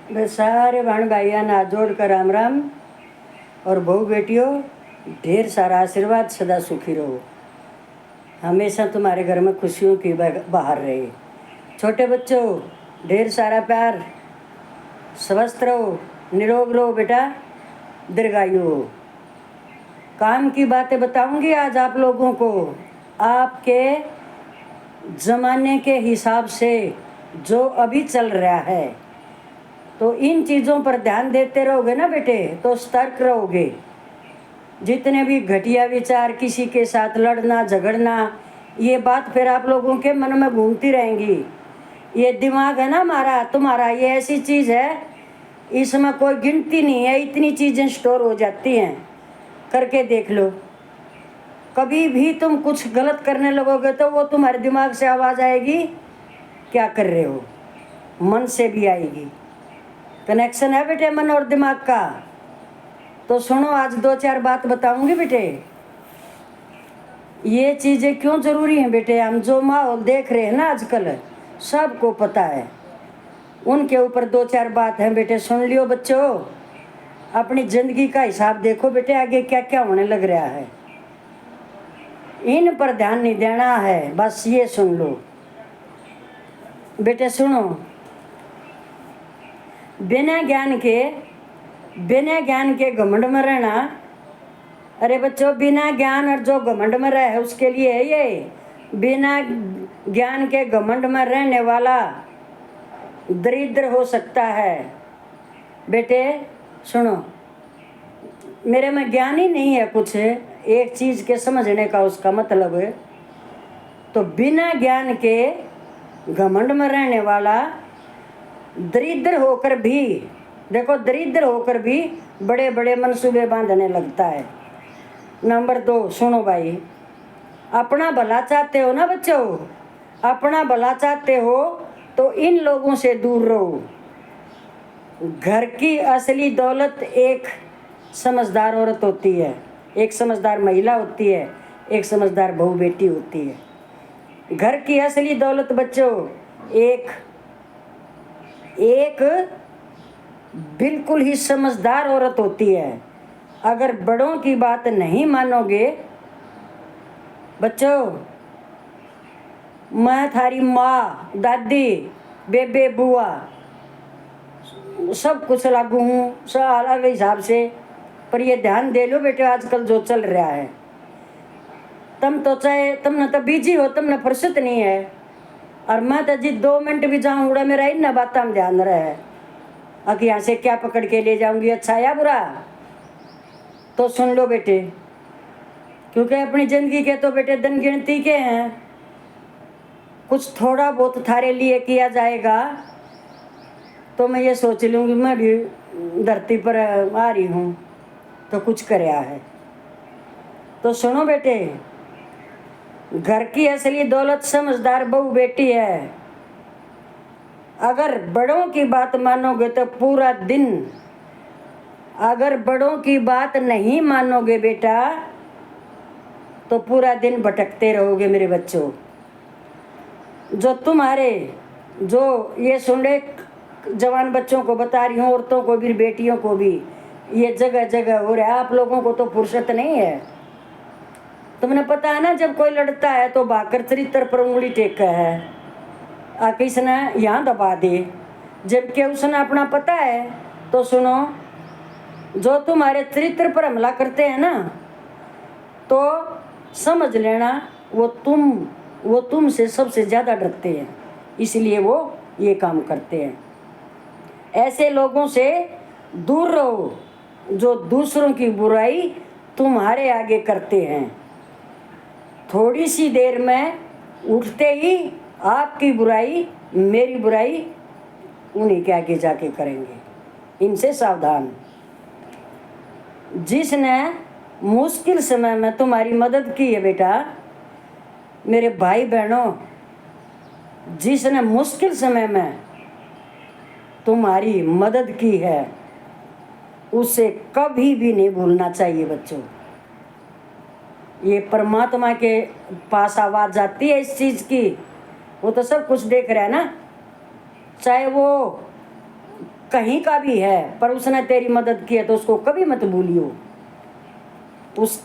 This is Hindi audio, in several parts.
वे सारे बहन भाइयों ने हाथ जोड़ कर राम राम। और बहू बेटियों, ढेर सारा आशीर्वाद, सदा सुखी रहो, हमेशा तुम्हारे घर में खुशियों की बाहर रहे। छोटे बच्चों, ढेर सारा प्यार, स्वस्थ रहो, निरोग रहो बेटा, दीर्घायु हो। काम की बातें बताऊंगी आज आप लोगों को। आपके ज़माने के हिसाब से जो अभी चल रहा है, तो इन चीज़ों पर ध्यान देते रहोगे ना बेटे, तो सतर्क रहोगे। जितने भी घटिया विचार, किसी के साथ लड़ना झगड़ना, ये बात फिर आप लोगों के मन में घूमती रहेंगी। ये दिमाग है ना हमारा, तुम्हारा, ये ऐसी चीज़ है, इसमें कोई गिनती नहीं है, इतनी चीज़ें स्टोर हो जाती हैं। करके देख लो, कभी भी तुम कुछ गलत करने लगोगे तो वो तुम्हारे दिमाग से आवाज़ आएगी, क्या कर रहे हो, मन से भी आएगी। कनेक्शन है बेटे मन और दिमाग का। तो सुनो, आज 2-4 बात बताऊंगी बेटे। ये चीज़ें क्यों ज़रूरी हैं बेटे, हम जो माहौल देख रहे हैं ना आजकल, सबको पता है, उनके ऊपर 2-4 बात हैं बेटे, सुन लियो बच्चों। अपनी ज़िंदगी का हिसाब देखो बेटे, आगे क्या क्या होने लग रहा है, इन पर ध्यान नहीं देना है, बस ये सुन लो बेटे। सुनो, बिना ज्ञान के घमंड में रहना, अरे बच्चों, बिना ज्ञान और जो घमंड में रहे उसके लिए है ये। बिना ज्ञान के घमंड में रहने वाला दरिद्र हो सकता है। बेटे सुनो, मेरे में ज्ञान ही नहीं है कुछ एक चीज़ के समझने का, उसका मतलब है, तो बिना ज्ञान के घमंड में रहने वाला दरिद्र होकर भी, देखो, दरिद्र होकर भी बड़े बड़े मंसूबे बांधने लगता है। नंबर 2, सुनो भाई, अपना भला चाहते हो ना बच्चों, अपना भला चाहते हो तो इन लोगों से दूर रहो। घर की असली दौलत एक समझदार औरत होती है, एक समझदार महिला होती है, एक समझदार बहू बेटी होती है। घर की असली दौलत बच्चों एक बिल्कुल ही समझदार औरत होती है। अगर बड़ों की बात नहीं मानोगे बच्चों, मैं थारी माँ, दादी, बेबे, बुआ, सब कुछ लागू हूँ, सब अलग हिसाब से, पर ये ध्यान दे लो बेटे, आजकल जो चल रहा है, तुम तो चाहे तुमने तो बिजी हो, तुमने फुर्सत नहीं है, और मैं तो जी 2 मिनट भी जाऊँ उड़ा मेरा इन बात में ध्यान रहे, अभी यहाँ से क्या पकड़ के ले जाऊंगी, अच्छा या बुरा। तो सुन लो बेटे, क्योंकि अपनी जिंदगी के तो बेटे दिन गिनती के हैं, कुछ थोड़ा बहुत थारे लिए किया जाएगा, तो मैं ये सोच लूँगी मैं भी धरती पर आ रही हूँ तो कुछ करया है। तो सुनो बेटे, घर की असली दौलत समझदार बहू बेटी है। अगर बड़ों की बात मानोगे तो पूरा दिन, अगर बड़ों की बात नहीं मानोगे बेटा तो पूरा दिन भटकते रहोगे मेरे बच्चों। जो तुम्हारे, जो ये सुन ले, जवान बच्चों को बता रही हूँ, औरतों को भी, बेटियों को भी, ये जगह जगह हो रहा है। आप लोगों को तो फुर्सत नहीं है। तुमने पता है ना, जब कोई लड़ता है तो भाकर चरित्र पर उंगली टेका है, आके इसने यहाँ दबा दे, जबकि उसने अपना पता है। तो सुनो, जो तुम्हारे चरित्र पर हमला करते हैं ना, तो समझ लेना वो तुमसे सबसे ज़्यादा डरते हैं, इसलिए वो ये काम करते हैं। ऐसे लोगों से दूर रहो जो दूसरों की बुराई तुम्हारे आगे करते हैं। थोड़ी सी देर में उठते ही आपकी बुराई, मेरी बुराई उन्हीं के आगे जाके करेंगे। इनसे सावधान। जिसने मुश्किल समय में तुम्हारी मदद की है बेटा, मेरे भाई बहनों, जिसने मुश्किल समय में तुम्हारी मदद की है, उसे कभी भी नहीं भूलना चाहिए बच्चों। ये परमात्मा के पास आवाज़ जाती है इस चीज़ की, वो तो सब कुछ देख रहा है ना। चाहे वो कहीं का भी है पर उसने तेरी मदद की है तो उसको कभी मत भूलियो,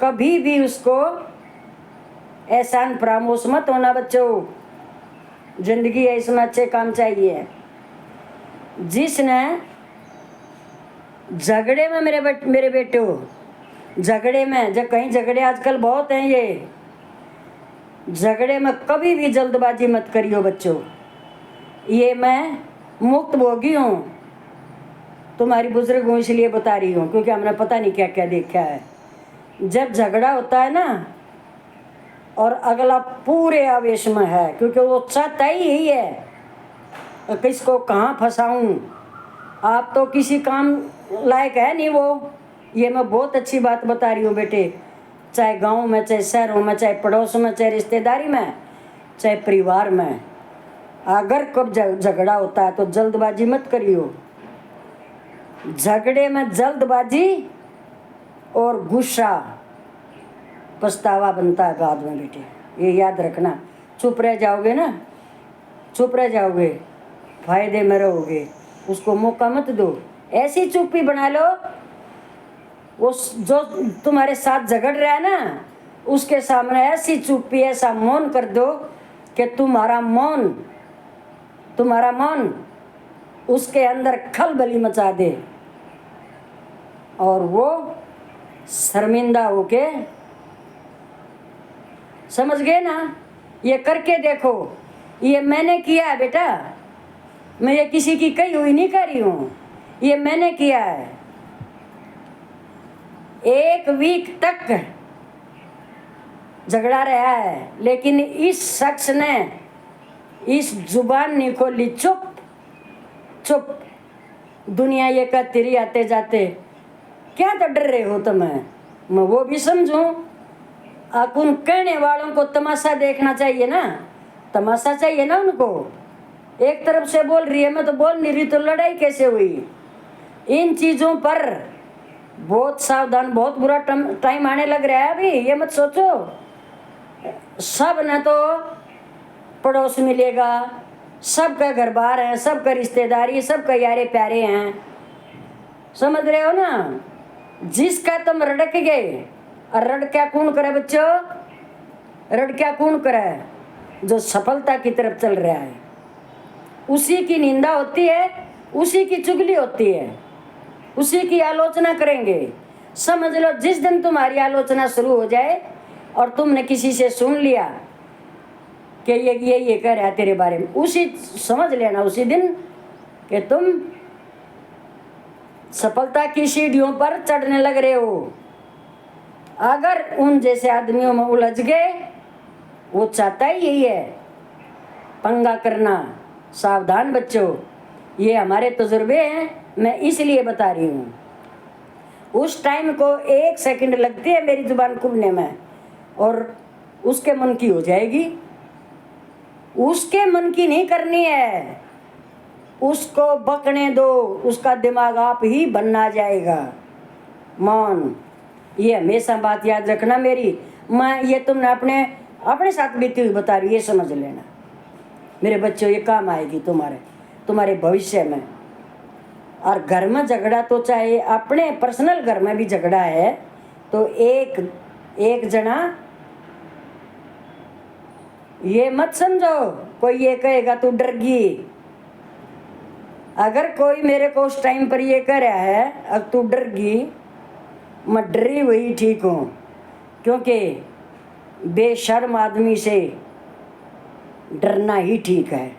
कभी भी उसको एहसान फरामोश मत होना बच्चों। जिंदगी है, इसमें अच्छे काम चाहिए। जिसने झगड़े में मेरे बेटे हो, झगड़े में जब कहीं झगड़े आजकल बहुत हैं, ये झगड़े में कभी भी जल्दबाजी मत करियो बच्चों। ये मैं मुक्त भोगी हूँ, तुम्हारी बुजुर्ग हूँ इसलिए बता रही हूँ, क्योंकि हमने पता नहीं क्या क्या देखा है। जब झगड़ा होता है ना और अगला पूरे आवेश में है, क्योंकि वो चाहता ही यही है किसको कहाँ फंसाऊं, आप तो किसी काम लायक है नहीं वो। ये मैं बहुत अच्छी बात बता रही हूँ बेटे, चाहे गांव में, चाहे शहरों में, चाहे पड़ोस में, चाहे रिश्तेदारी में, चाहे परिवार में, अगर कब झगड़ा होता है तो जल्दबाजी मत करियो। झगड़े में जल्दबाजी और गुस्सा पछतावा बनता है बाद में बेटे, ये याद रखना। चुप रह जाओगे ना, चुप रह जाओगे, फायदे में रहोगे, उसको मौका मत दो। ऐसी चुप्पी बना लो, उस जो तुम्हारे साथ झगड़ रहा है ना उसके सामने ऐसी चुप्पी, ऐसा मौन कर दो कि तुम्हारा मौन उसके अंदर खलबली मचा दे और वो शर्मिंदा होके, समझ गए ना। ये करके देखो, ये मैंने किया है बेटा, मैं ये किसी की कही हुई नहीं कर रही हूँ, ये मैंने किया है। 1 वीक तक झगड़ा रहा है, लेकिन इस शख्स ने इस जुबान नहीं खोली, चुप चुप। दुनिया ये कहती रही आते जाते, क्या तो डर रहे हो तुम्हें, मैं वो भी समझूं। उन कहने वालों को तमाशा देखना चाहिए ना, तमाशा चाहिए ना उनको। एक तरफ से बोल रही है, मैं तो बोल नहीं रही, तो लड़ाई कैसे हुई। इन चीज़ों पर बहुत सावधान, बहुत बुरा टाइम आने लग रहा है अभी। ये मत सोचो सब न तो पड़ोस मिलेगा, सबका घर बार है, सबका रिश्तेदारी, सबका यारे प्यारे हैं, समझ रहे हो ना। जिसका तुम रड़क गए, और रड़ क्या कौन करे बच्चों, रड़ क्या कौन करे, जो सफलता की तरफ चल रहा है उसी की निंदा होती है, उसी की चुगली होती है, उसी की आलोचना करेंगे। समझ लो जिस दिन तुम्हारी आलोचना शुरू हो जाए और तुमने किसी से सुन लिया कि ये कह रहा है तेरे बारे में, उसी समझ लेना उसी दिन कि तुम सफलता की सीढ़ियों पर चढ़ने लग रहे हो। अगर उन जैसे आदमियों में उलझ गए, वो चाहता ही यही है पंगा करना। सावधान बच्चों, ये हमारे तजुर्बे हैं, मैं इसलिए बता रही हूँ। उस टाइम को 1 सेकंड लगती है मेरी जुबान खुलने में और उसके मन की हो जाएगी। उसके मन की नहीं करनी है, उसको बकने दो, उसका दिमाग आप ही बनना जाएगा। मौन, ये हमेशा बात याद रखना मेरी। मैं ये तुमने अपने साथ बीती हुई बता रही, ये समझ लेना मेरे बच्चों, ये काम आएगी तुम्हारे भविष्य में। और घर में झगड़ा तो चाहे अपने पर्सनल घर में भी झगड़ा है तो एक जना, ये मत समझो कोई ये कहेगा तू डर गई। अगर कोई मेरे को उस टाइम पर ये कह रहा है अब तू डर गई, मैं डरी हुई ठीक हूँ, क्योंकि बेशर्म आदमी से डरना ही ठीक है।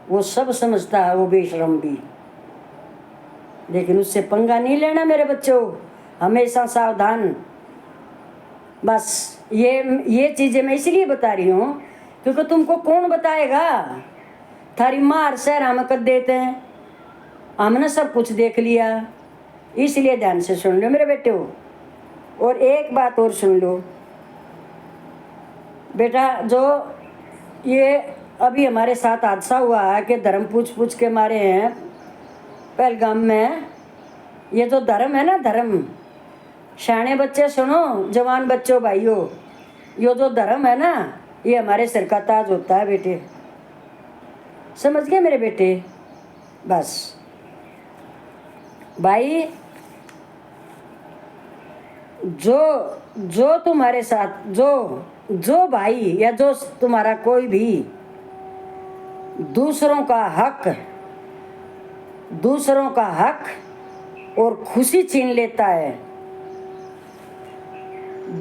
वो सब समझता है, वो बेशर्म भी, लेकिन उससे पंगा नहीं लेना मेरे बच्चों, हमेशा सावधान। बस ये चीज़ें मैं इसलिए बता रही हूँ क्योंकि तुमको कौन बताएगा। थारी मार शहर हम कर देते हैं, हमने सब कुछ देख लिया, इसलिए ध्यान से सुन लो मेरे बेटे हो। और एक बात और सुन लो बेटा, जो ये अभी हमारे साथ हादसा हुआ है कि धर्म पूछ के मारे हैं पहलगाम में। ये जो धर्म है ना, धर्म, शाणे बच्चे सुनो, जवान बच्चों भाइयों, ये जो धर्म है ना, ये हमारे सिर का ताज होता है बेटे, समझ गए मेरे बेटे। बस भाई, जो तुम्हारे साथ जो भाई या जो तुम्हारा कोई भी दूसरों का हक और खुशी छीन लेता है,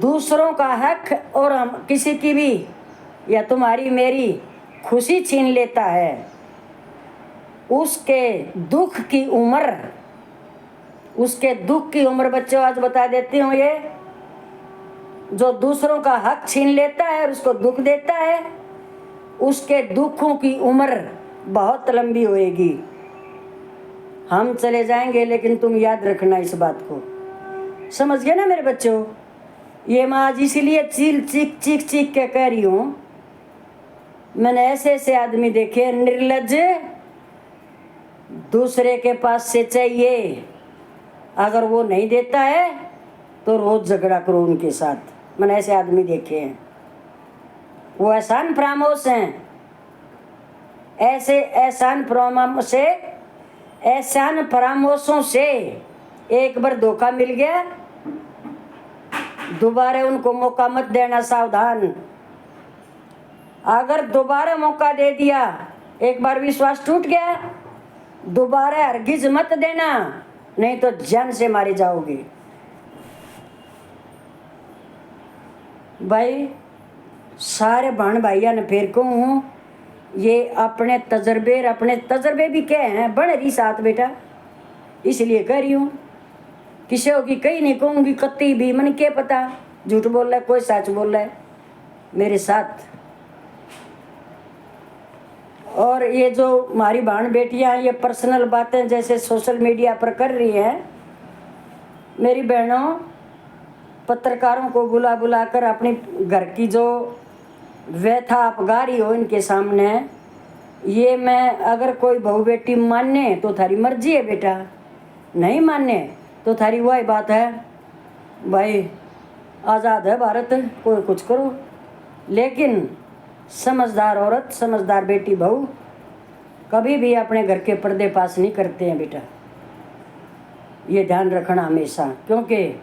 दूसरों का हक और हम किसी की भी या तुम्हारी मेरी खुशी छीन लेता है, उसके दुख की उम्र बच्चों आज बता देती हूँ। ये जो दूसरों का हक छीन लेता है और उसको दुख देता है, उसके दुखों की उम्र बहुत लंबी होएगी। हम चले जाएंगे लेकिन तुम याद रखना इस बात को, समझ गए ना मेरे बच्चों। ये मैं आज इसीलिए चीख के कह रही हूँ। मैंने ऐसे आदमी देखे निर्लज्ज, दूसरे के पास से चाहिए, अगर वो नहीं देता है तो रोज झगड़ा करो उनके साथ। मैंने ऐसे आदमी देखे हैं, वो एहसान फरामोशों से एक बार धोखा मिल गया, दोबारा उनको मौका मत देना, सावधान। अगर दोबारा मौका दे दिया, एक बार विश्वास टूट गया, दोबारा हरगिज मत देना, नहीं तो जान से मारे जाओगे। भाई, सारे बहन भाइया ने फिर कहूँ, ये अपने तजर्बे भी क्या हैं, बन रही साथ बेटा, इसलिए कह रही हूँ। किसी की कहीं नहीं कहूँगी, कत्ती भी मन के पता झूठ बोल रहा है कोई सच बोल रहा है मेरे साथ। और ये जो हमारी बहन बेटियां ये पर्सनल बातें जैसे सोशल मीडिया पर कर रही हैं, मेरी बहनों, पत्रकारों को बुला कर अपनी घर की जो व्यथा आप गा रही हो इनके सामने, ये मैं अगर कोई बहू बेटी माने तो थारी मर्जी है बेटा, नहीं माने तो थारी वही बात है। भाई, आज़ाद है भारत, कोई कुछ करो, लेकिन समझदार औरत, समझदार बेटी बहू कभी भी अपने घर के पर्दे पास नहीं करते हैं बेटा, ये ध्यान रखना हमेशा। क्योंकि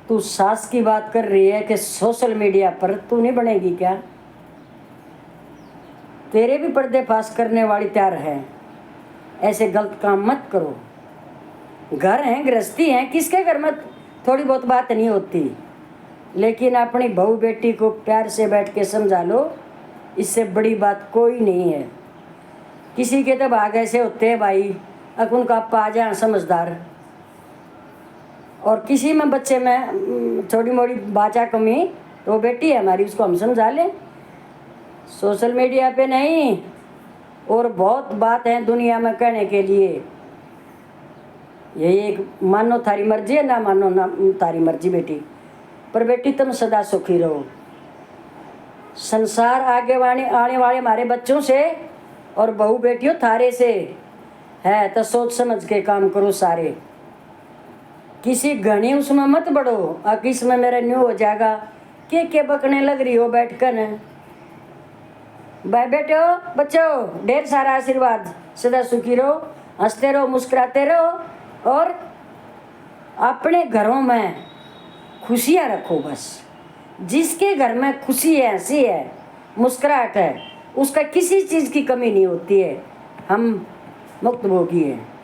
तू सास की बात कर रही है कि सोशल मीडिया पर तू नहीं बनेगी क्या? तेरे भी पर्दे पास करने वाली तैयार है। ऐसे गलत काम मत करो। घर हैं, गृहस्थी हैं, किसके घर में थोड़ी बहुत बात नहीं होती, लेकिन अपनी बहू बेटी को प्यार से बैठ के समझा लो, इससे बड़ी बात कोई नहीं है। किसी के तो भाग ऐसे होते हैं भाई, अब उनका अप्पा आ जाए समझदार, और किसी में बच्चे में थोड़ी मोड़ी बाचा कमी तो वो बेटी है हमारी, उसको हम समझा लें। सोशल मीडिया पे नहीं, और बहुत बात है दुनिया में कहने के लिए। यही एक, मानो थारी मर्जी है, ना मानो ना तारी मर्जी बेटी, पर बेटी तुम सदा सुखी रहो। संसार आगे आने वाले हमारे बच्चों से और बहू बेटियों थारे से है, तो सोच समझ के काम करो सारे। किसी घनी उसमें मत बढ़ो, किस में मेरा न्यू हो जाएगा, के बकने लग रही हो बैठ कर। भाई बेटो बच्चों, ढेर सारा आशीर्वाद, सदा सुखी रहो, हंसते रहो, मुस्कुराते रहो, और अपने घरों में खुशियाँ रखो। बस जिसके घर में खुशी है, हंसी है, मुस्कुराहट है, उसका किसी चीज़ की कमी नहीं होती है। हम मुक्त भोगी हैं।